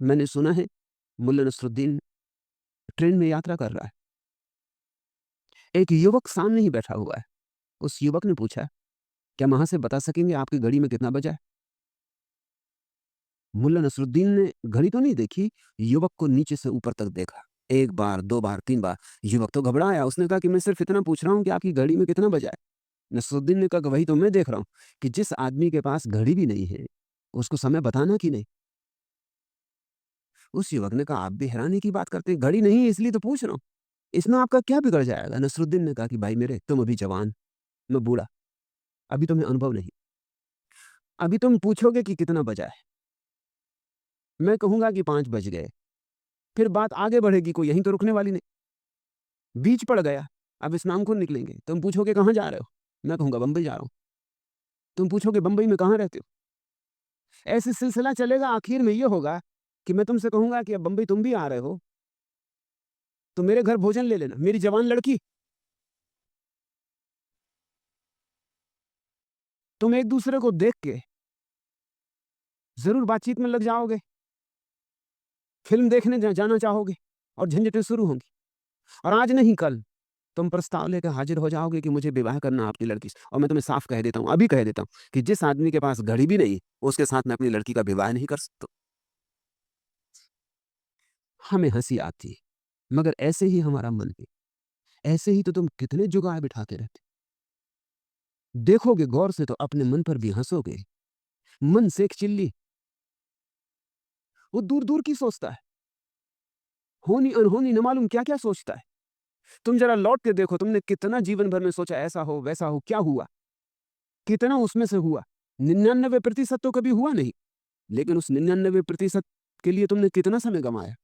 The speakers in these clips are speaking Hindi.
मैंने सुना है मुल्ला नसरुद्दीन ट्रेन में यात्रा कर रहा है। एक युवक सामने ही बैठा हुआ है। उस युवक ने पूछा, क्या वहां से बता सकेंगे आपकी घड़ी में कितना बजा है? मुल्ला नसरुद्दीन ने घड़ी तो नहीं देखी, युवक को नीचे से ऊपर तक देखा। एक बार, दो बार, तीन बार। युवक तो घबराया। उसने कहा कि मैं सिर्फ इतना पूछ रहा हूं कि आपकी घड़ी में कितना बजा है। नसरुद्दीन ने कहा कि वही तो मैं देख रहा हूं कि जिस आदमी के पास घड़ी भी नहीं है, उसको समय बताना कि नहीं। उस युवक ने कहा, आप भी हैरानी की बात करते हैं, घड़ी नहीं है इसलिए तो पूछ रहा हूं, इसमें आपका क्या बिगड़ जाएगा? नसरुद्दीन ने कहा कि भाई मेरे, तुम अभी जवान, मैं बूढ़ा, अभी तुम्हें अनुभव नहीं। अभी तुम पूछोगे कि कितना बजा है, मैं कहूंगा कि 5 बज गए, फिर बात आगे बढ़ेगी, कोई यहीं तो रुकने वाली नहीं। बीच पड़ गया, अब स्नान को निकलेंगे, तुम पूछोगे कहाँ जा रहे हो, मैं कहूंगा बंबई जा रहा हूं। तुम पूछोगे बंबई में कहाँ रहते हो। ऐसे सिलसिला चलेगा, आखिर में यह होगा कि मैं तुमसे कहूंगा कि अब बंबई तुम भी आ रहे हो तो मेरे घर भोजन ले लेना। मेरी जवान लड़की, तुम एक दूसरे को देख के जरूर बातचीत में लग जाओगे, फिल्म देखने जाना चाहोगे और झंझटें शुरू होंगी। और आज नहीं कल तुम प्रस्ताव लेकर हाजिर हो जाओगे कि मुझे विवाह करना आपकी लड़की से। और मैं तुम्हें साफ कह देता हूं, अभी कह देता हूं कि जिस आदमी के पास घड़ी भी नहीं, उसके साथ मैं अपनी लड़की का विवाह नहीं कर सकता। हमें हंसी आती है, मगर ऐसे ही हमारा मन है। ऐसे ही तो तुम कितने जुगाड़ बिठाते रहते। देखोगे गौर से तो अपने मन पर भी हंसोगे। मन से एक चिल्ली, वो दूर दूर की सोचता है, होनी अनहोनी न मालूम क्या क्या सोचता है। तुम जरा लौट के देखो, तुमने कितना जीवन भर में सोचा ऐसा हो वैसा हो, क्या हुआ? कितना उसमें से हुआ? 99% तो कभी हुआ नहीं। लेकिन उस 99% के लिए तुमने कितना समय गंवाया?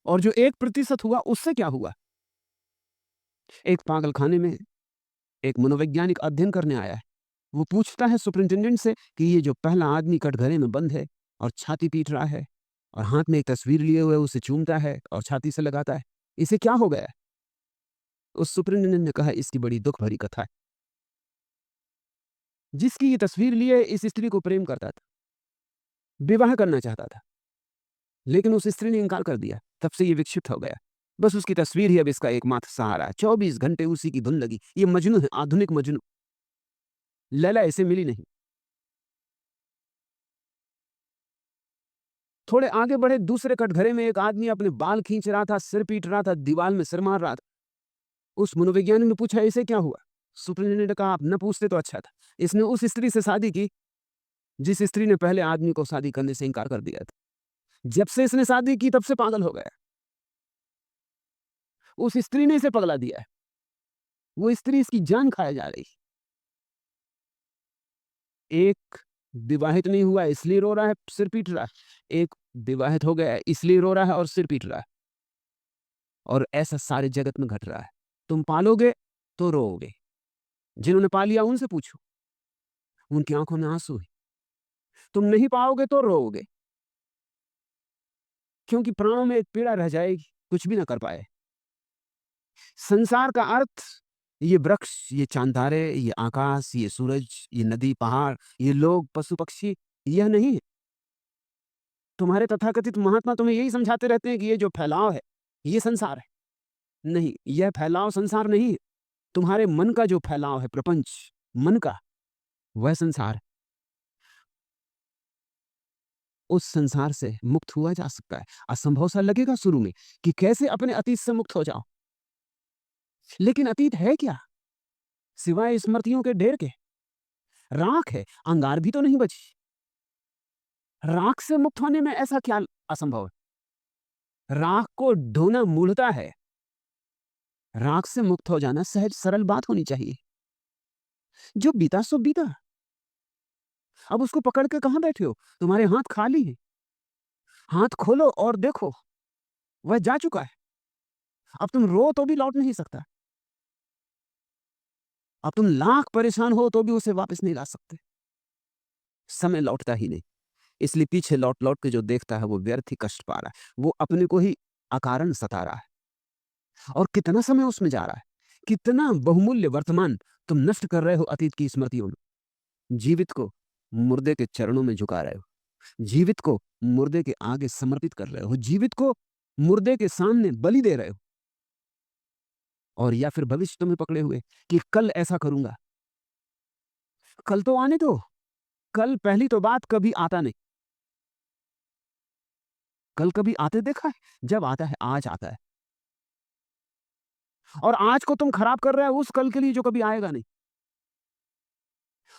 और जो 1% हुआ उससे क्या हुआ? एक पागलखाने में एक मनोवैज्ञानिक अध्ययन करने आया है। वो पूछता है सुपरिंटेंडेंट से कि ये जो पहला आदमी कटघरे में बंद है और छाती पीट रहा है और हाथ में एक तस्वीर लिए हुए उसे चूमता है और छाती से लगाता है, इसे क्या हो गया है? उस सुपरिंटेंडेंट ने कहा, इसकी बड़ी दुख भरी कथा है। जिसकी ये तस्वीर लिए इस स्त्री को प्रेम करता था, विवाह करना चाहता था, लेकिन उस स्त्री ने इनकार कर दिया। तब से ये विक्षिप्त हो गया। बस उसकी तस्वीर ही अब इसका एकमात्र सहारा है। 24 घंटे उसी की धुन लगी। ये मजनू है, आधुनिक मजनू। लैला ऐसे मिली नहीं। थोड़े आगे बढ़े, दूसरे कटघरे में एक आदमी अपने बाल खींच रहा था, सिर पीट रहा था, दीवार में सिर मार रहा था। उस मनोवैज्ञानिक ने पूछा, इसे क्या हुआ? सुपरिटेंडेंट ने कहा, आप न पूछते तो अच्छा था। इसने उस स्त्री से शादी की जिस स्त्री ने पहले आदमी को शादी करने से इंकार कर दिया था। जब से इसने शादी की तब से पागल हो गया। उस स्त्री ने इसे पगला दिया है। वो स्त्री इसकी जान खाए जा रही। एक विवाहित नहीं हुआ इसलिए रो रहा है, सिर पीट रहा है। एक विवाहित हो गया है इसलिए रो रहा है और सिर पीट रहा है। और ऐसा सारे जगत में घट रहा है। तुम पालोगे तो रोओगे। जिन्होंने पा लिया उनसे पूछो, उनकी आंखों में आंसू है। तुम नहीं पाओगे तो रोओगे, क्योंकि प्राणों में एक पीड़ा रह जाएगी, कुछ भी ना कर पाए। संसार का अर्थ ये वृक्ष, ये चांद-तारे, ये आकाश, ये सूरज, ये नदी, पहाड़, ये लोग, पशु पक्षी, यह नहीं है। तुम्हारे तथाकथित महात्मा तुम्हें यही समझाते रहते हैं कि ये जो फैलाव है, ये संसार है। नहीं, यह फैलाव संसार नहीं है। तुम्हारे मन का जो फैलाव है, प्रपंच, मन का, वह संसार है। उस संसार से मुक्त हुआ जा सकता है। असंभव सा लगेगा शुरू में कि कैसे अपने अतीत से मुक्त हो जाओ। लेकिन अतीत है क्या? सिवाय स्मृतियों के ढेर के। राख है, अंगार भी तो नहीं बची। राख से मुक्त होने में ऐसा क्या असंभव है? राख को ढोना मूढ़ता है। राख से मुक्त हो जाना सहज सरल बात होनी चाहिए। जो बीता सो बीता। अब उसको पकड़ के कहां बैठे हो? तुम्हारे हाथ खाली हैं। हाथ खोलो और देखो, वह जा चुका है। अब तुम रो तो भी लौट नहीं सकता। अब तुम लाख परेशान हो तो भी उसे वापस नहीं ला सकते। समय लौटता ही नहीं। इसलिए पीछे लौट लौट के जो देखता है वो व्यर्थ ही कष्ट पा रहा है। वो अपने को ही अकारण सता रहा है। और कितना समय उसमें जा रहा है, कितना बहुमूल्य वर्तमान तुम नष्ट कर रहे हो अतीत की स्मृतियों में। जीवित को मुर्दे के चरणों में झुका रहे हो। जीवित को मुर्दे के आगे समर्पित कर रहे हो, जीवित को मुर्दे के सामने बलि दे रहे हो। और या फिर भविष्य तुम्हें पकड़े हुए कि कल ऐसा करूंगा। कल तो आने दो। कल पहली तो बात कभी आता नहीं। कल कभी आते देखा है? जब आता है आज आता है। और आज को तुम खराब कर रहे हो उस कल के लिए जो कभी आएगा नहीं।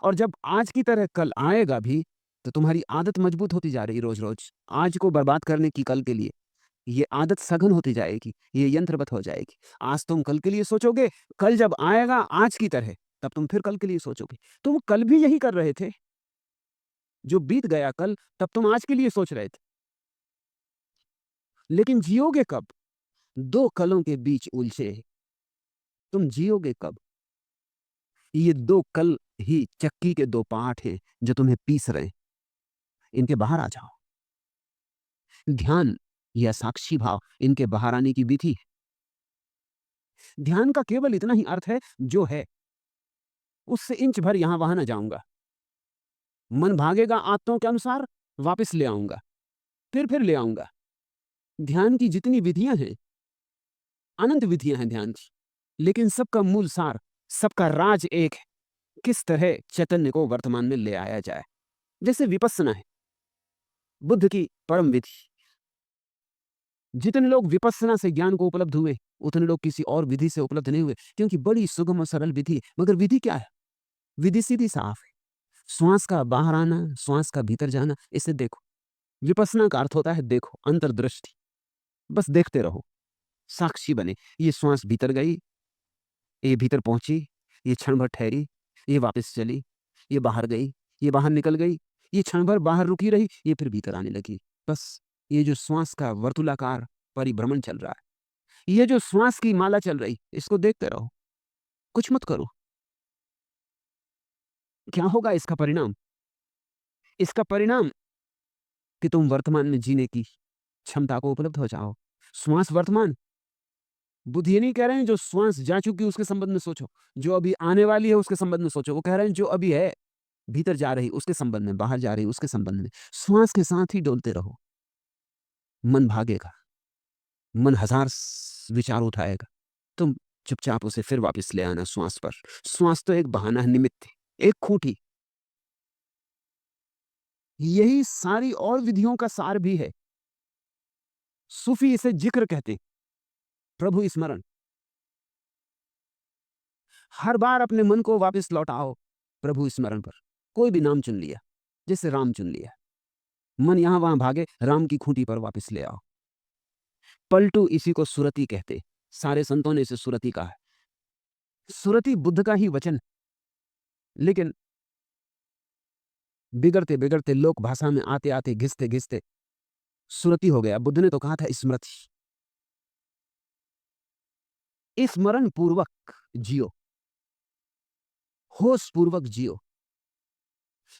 और जब आज की तरह कल आएगा भी, तो तुम्हारी आदत मजबूत होती जा रही रोज-रोज। आज को बर्बाद करने की कल के लिए। ये आदत सघन होती जाएगी, ये यंत्रवत हो जाएगी। आज तुम कल के लिए सोचोगे, कल जब आएगा आज की तरह, तब तुम फिर कल के लिए सोचोगे। तुम कल भी यही कर रहे थे। जो बीत गया कल, तब तुम आज के लिए सोच रहे थे। लेकिन जियोगे कब? 2 कलों के बीच उलझे, तुम जियोगे कब? ये 2 कल ही चक्की के 2 पार्ट हैं, जो तुम्हें पीस रहे हैं। इनके बाहर आ जाओ। ध्यान या साक्षी भाव, इनके बाहर आने की विधि है। ध्यान का केवल इतना ही अर्थ है, जो है, उससे इंच भर यहां वहां ना जाऊंगा। मन भागेगा आदतों के अनुसार, वापस ले आऊंगा, फिर ले आऊंगा। ध्यान की जितनी विधियां हैं, अनंत विधियां हैं ध्यान की, लेकिन सबका मूल सार, सबका राज एक है। किस तरह चैतन्य को वर्तमान में ले आया जाए। जैसे विपस्सना है, बुद्ध की परम विधि। जितने लोग विपस्सना से ज्ञान को उपलब्ध हुए, उतने लोग किसी और विधि से उपलब्ध नहीं हुए, क्योंकि बड़ी सुगम और सरल विधि है। मगर विधि क्या है? विधि सीधी साफ है। श्वास का बाहर आना, श्वास का भीतर जाना, इसे देखो। विपस्सना का अर्थ होता है देखो, अंतर्दृष्टि। बस देखते रहो, साक्षी बने। ये श्वास भीतर गई, ये भीतर पहुंची, ये क्षण भर ठहरी, ये वापस चली, ये बाहर गई, ये बाहर निकल गई, ये क्षण भर बाहर रुकी रही, ये फिर भीतर आने लगी। बस ये जो श्वास का वर्तुलाकार परिभ्रमण चल रहा है, ये जो श्वास की माला चल रही, इसको देखते रहो, कुछ मत करो। क्या होगा इसका परिणाम? इसका परिणाम कि तुम वर्तमान में जीने की क्षमता को उपलब्ध हो जाओ। श्वास वर्तमान। बुद्ध ये नहीं कह रहे हैं जो श्वास जा चुकी उसके संबंध में सोचो, जो अभी आने वाली है उसके संबंध में सोचो। वो कह रहे हैं जो अभी है, भीतर जा रही उसके संबंध में, बाहर जा रही उसके संबंध में। श्वास के साथ ही डोलते रहो। मन भागेगा, मन हजार विचार उठाएगा, तुम चुपचाप उसे फिर वापस ले आना श्वास पर। श्वास तो एक बहाना है, निमित्त है, एक खूंटी। यही सारी और विधियों का सार भी है। सूफी इसे जिक्र कहते, प्रभु स्मरण। हर बार अपने मन को वापस लौटाओ प्रभु स्मरण पर। कोई भी नाम चुन लिया, जैसे राम चुन लिया, मन यहां वहां भागे, राम की खूंटी पर वापस ले आओ। पलटू इसी को सुरति कहते, सारे संतों ने इसे सुरति कहा है। सुरति बुद्ध का ही वचन, लेकिन बिगड़ते बिगड़ते लोक भाषा में आते आते घिसते घिसते सुरति हो गया। बुद्ध ने तो कहा था स्मृति। स्मरण पूर्वक जियो, होश पूर्वक जियो।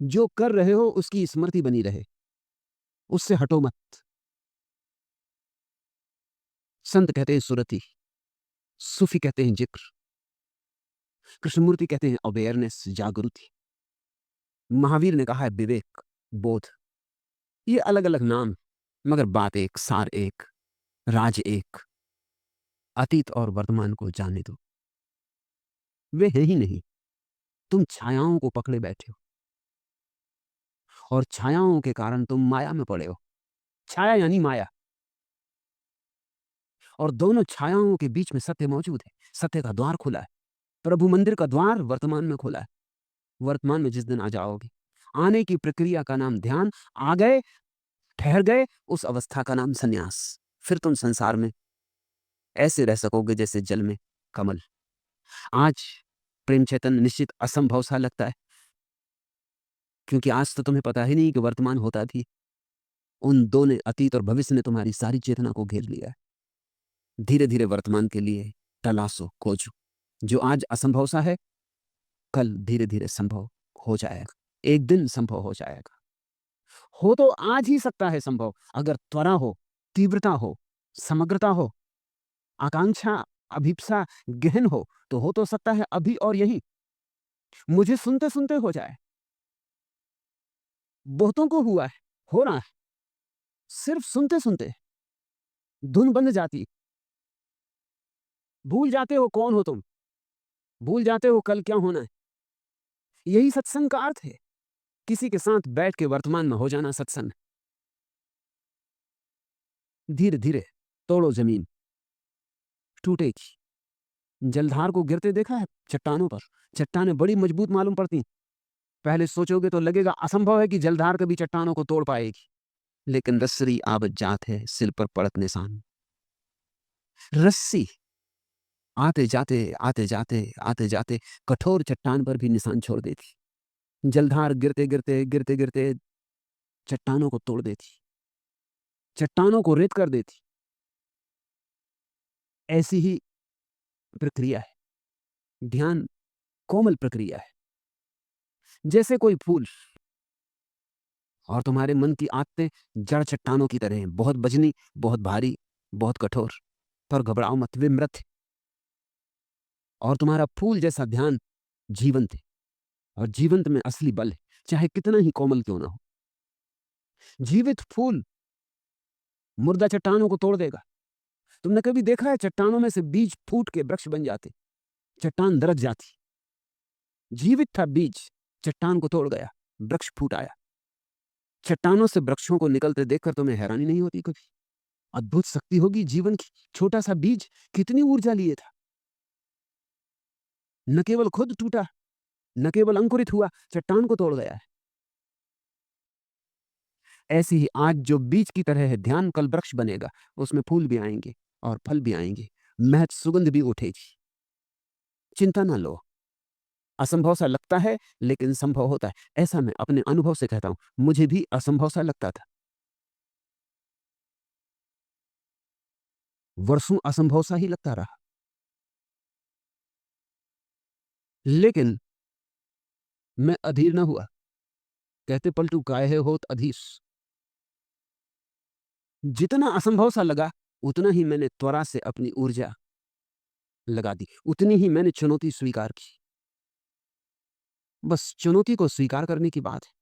जो कर रहे हो उसकी स्मृति बनी रहे, उससे हटो मत। संत कहते हैं सुरति, सूफी कहते हैं जिक्र, कृष्णमूर्ति कहते हैं अवेयरनेस, जागृति। महावीर ने कहा है विवेक, बोध। ये अलग अलग नाम, मगर बात एक, सार एक, राज एक। अतीत और वर्तमान को जाने दो, वे हैं ही नहीं। तुम छायाओं को पकड़े बैठे हो, और छायाओं के कारण तुम माया में पड़े हो। छाया यानी माया, और दोनों छायाओं के बीच में सत्य मौजूद है। सत्य का द्वार खुला है। प्रभु मंदिर का द्वार वर्तमान में खुला है। वर्तमान में जिस दिन आ जाओगे, आने की प्रक्रिया का नाम ध्यान। आ गए, ठहर गए, उस अवस्था का नाम संन्यास। फिर तुम संसार में ऐसे रह सकोगे जैसे जल में कमल। आज प्रेम चैतन्य निश्चित असंभव सा लगता है, क्योंकि आज तो तुम्हें पता ही नहीं कि वर्तमान होता थी। उन दो ने, अतीत और भविष्य ने, तुम्हारी सारी चेतना को घेर लिया है। धीरे धीरे वर्तमान के लिए तलाशो, खोजो। जो आज असंभव सा है, कल धीरे धीरे संभव हो जाएगा। एक दिन संभव हो जाएगा। हो तो आज ही सकता है संभव, अगर त्वरा हो, तीव्रता हो, समग्रता हो, आकांक्षा, अभिप्सा गहन हो तो सकता है अभी और यही। मुझे सुनते सुनते हो जाए। बहुतों को हुआ है, हो रहा है, सिर्फ सुनते सुनते धुन बंध जाती। भूल जाते हो कौन हो तुम, भूल जाते हो कल क्या होना है। यही सत्संग का अर्थ है। किसी के साथ बैठ के वर्तमान में हो जाना सत्संग। धीरे धीरे तोड़ो जमीन, टूटेगी। जलधार को गिरते देखा है चट्टानों पर? चट्टानें बड़ी मजबूत मालूम पड़ती। पहले सोचोगे तो लगेगा असंभव है कि जलधार कभी चट्टानों को तोड़ पाएगी, लेकिन रस्सी आबद जात है सिर पर पड़त निशान। रस्सी आते जाते आते जाते आते जाते कठोर चट्टान पर भी निशान छोड़ देती। जलधार गिरते गिरते गिरते गिरते चट्टानों को तोड़ देती, चट्टानों को रेत कर देती। ऐसी ही प्रक्रिया है ध्यान, कोमल प्रक्रिया है। जैसे कोई फूल, और तुम्हारे मन की आदतें जड़ चट्टानों की तरह हैं, बहुत वजनी, बहुत भारी, बहुत कठोर। पर घबराओ मत, वे मृत है। और तुम्हारा फूल जैसा ध्यान जीवंत है, और जीवंत में असली बल है, चाहे कितना ही कोमल क्यों ना हो। जीवित फूल मुर्दा चट्टानों को तोड़ देगा। तुमने कभी देखा है चट्टानों में से बीज फूट के वृक्ष बन जाते? चट्टान दरक जाती। जीवित था बीज, चट्टान को तोड़ गया, वृक्ष फूट आया। चट्टानों से वृक्षों को निकलते देखकर तुम्हें हैरानी नहीं होती कभी? अद्भुत शक्ति होगी जीवन की। छोटा सा बीज कितनी ऊर्जा लिए था। न केवल खुद टूटा, न केवल अंकुरित हुआ, चट्टान को तोड़ गया है। ऐसे ही आज जो बीज की तरह है ध्यान, कल वृक्ष बनेगा। उसमें फूल भी आएंगे और फल भी आएंगे, महक सुगंध भी उठेगी। चिंता ना लो। असंभव सा लगता है लेकिन संभव होता है, ऐसा मैं अपने अनुभव से कहता हूं। मुझे भी असंभव सा लगता था, वर्षों असंभव सा ही लगता रहा, लेकिन मैं अधीर न हुआ। कहते पलटू काहे होत अधीश। जितना असंभव सा लगा उतना ही मैंने त्वरा से अपनी ऊर्जा लगा दी, उतनी ही मैंने चुनौती स्वीकार की। बस चुनौती को स्वीकार करने की बात है।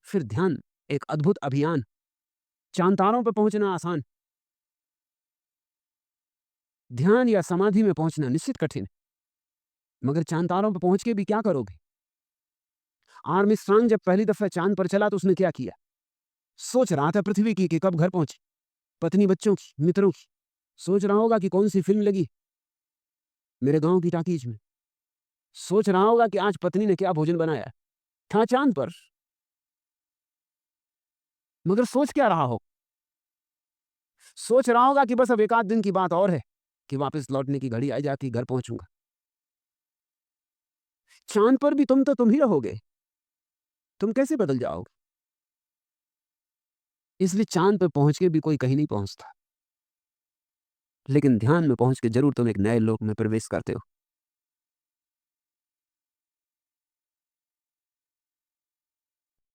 फिर ध्यान एक अद्भुत अभियान। चांतारों पर पहुंचना आसान, ध्यान या समाधि में पहुंचना निश्चित कठिन। मगर चांतारों पर पहुंच के भी क्या करोगे? आर्मस्ट्रांग जब पहली दफा चांद पर चला तो उसने क्या किया? सोच रहा था पृथ्वी की कि कब घर पहुंचे, पत्नी, बच्चों की, मित्रों की। सोच रहा होगा कि कौन सी फिल्म लगी मेरे गांव की टाकीज में। सोच रहा होगा कि आज पत्नी ने क्या भोजन बनाया। था चांद पर, मगर सोच क्या रहा हो? सोच रहा होगा कि बस अब एक आध दिन की बात और है कि वापस लौटने की घड़ी आ जाती, घर पहुंचूंगा। चांद पर भी तुम तो तुम ही रहोगे, तुम कैसे बदल जाओगे? इसलिए चांद पे पहुंच के भी कोई कहीं नहीं पहुंचता, लेकिन ध्यान में पहुंच के जरूर तुम एक नए लोक में प्रवेश करते हो।